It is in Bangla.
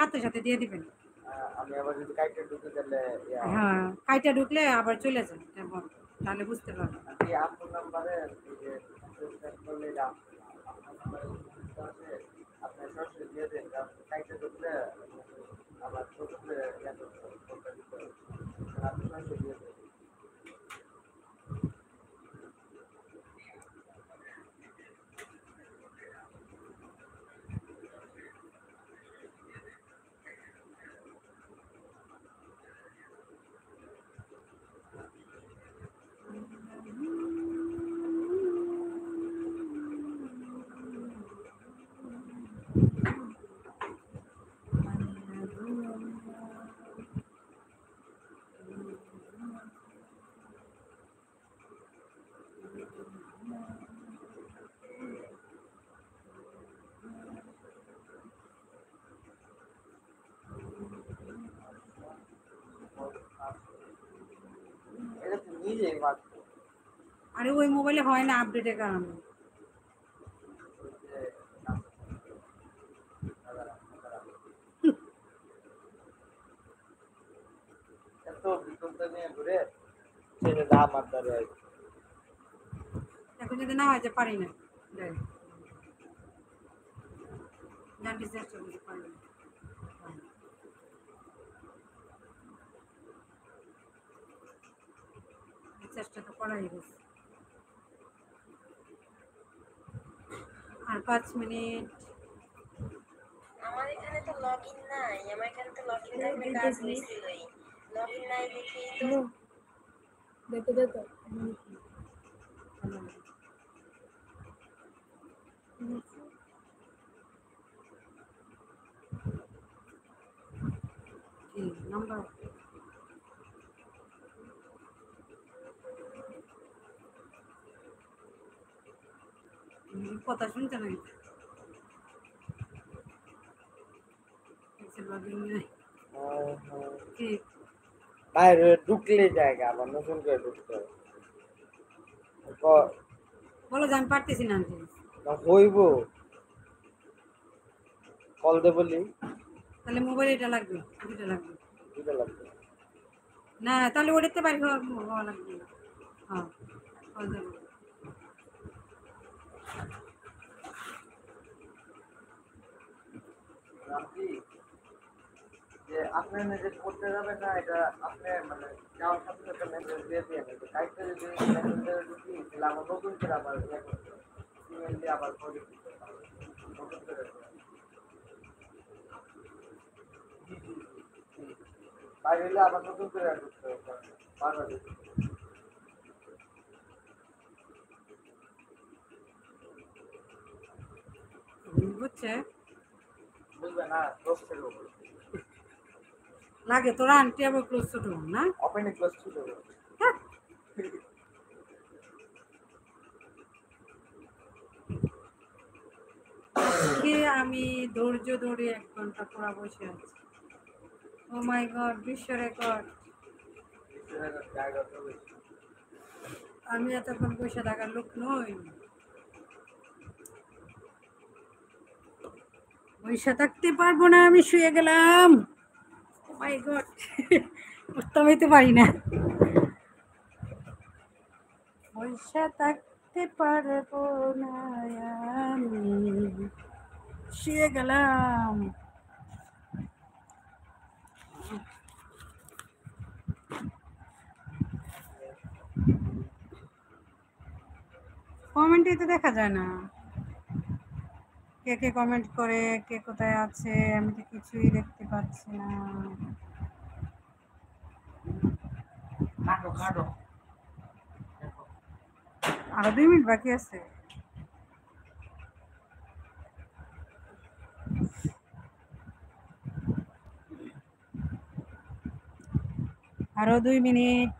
সাথে সাথে দিয়ে দিবেন। আমি আবার যদি কাইটে ঢুকে তাহলে হ্যাঁ, কাইটা ঢুকলে আবার চলে যান এমন, তাহলে বুঝতে পারবেন। কি আপনার নাম্বারে এই যে সেন্ড করলে আপনার নাম্বারে আছে আপনি সরাসরি দিয়ে দেন কাইটে ঢুকলে আবার ছোট করে করতে দিতে হবে আপনি সরাসরি দিয়ে দেন। এটা তো নিজেই মাত্র আরে ওই মোবাইলে হয় না আপডেটের কারণে। এত বিকল্প নিয়ে ঘুরে সেটা দাম আপনার এখন যদি না হয় যে পারি না, জানতে চেষ্টা করি, পারি না। চেষ্টা তো করাই গেছে। আর 5 মিনিট। আমার এখানে তো লগইন নাই, আমার এখানে তো লগইন থাকলে কাজ হয়েছিলই। লগইন নাই দেখি তো দেখো দেখো নাম্বার কথা শুনতে নাই, বাইরে ঢুকলে জায়গা আবার নতুন করে ঢুকতে হবে বলো যে আমি পারতেছি না আনতে। হইব কল দে বলি তাহলে মোবাইল এটা লাগবে, দুটো লাগবে। দুটো লাগবে না তাহলে ওটাতে বাইরে হওয়া লাগবে। হ্যাঁ কল দেবো। যে আপনি মেসেজ করতে যাবেন না এটা আপনি মানে যাওয়ার সাথে সাথে মেসেজ দিয়ে দিয়ে নেবে কাইতে যদি মেসেজ দিয়ে ঢুকি তাহলে আবার নতুন করে আবার ইমেল দিয়ে আবার করে দিতে হবে নতুন করে বাইরে হলে আবার নতুন করে ঢুকতে হবে বারবার বুঝছে বুঝবে না ক্লোজের উপর লাগে তোরা আনটি আবার ক্লোজ ছোট না ওপেন ক্লোজ ছিল কে আমি ধৈর্য ধরে 1 ঘন্টা পুরা বসে আছি। ও মাই গড, বিশ্ব রেকর্ড। আমি এতক্ষণ বসে থাকার লোক নই, বসে থাকতে পারবো না, আমি শুয়ে গেলাম। ও মাই গড, উঠতে হইতে পারি না, বসে থাকতে পারবো না, আমি শুয়ে গেলাম। কমেন্টে তো দেখা যায় না কে কে কমেন্ট করে, কে কোথায় আছে, আমি তো কিছুই দেখতে পাচ্ছি না। আরো 2 মিনিট বাকি আছে। আরো 2 মিনিট।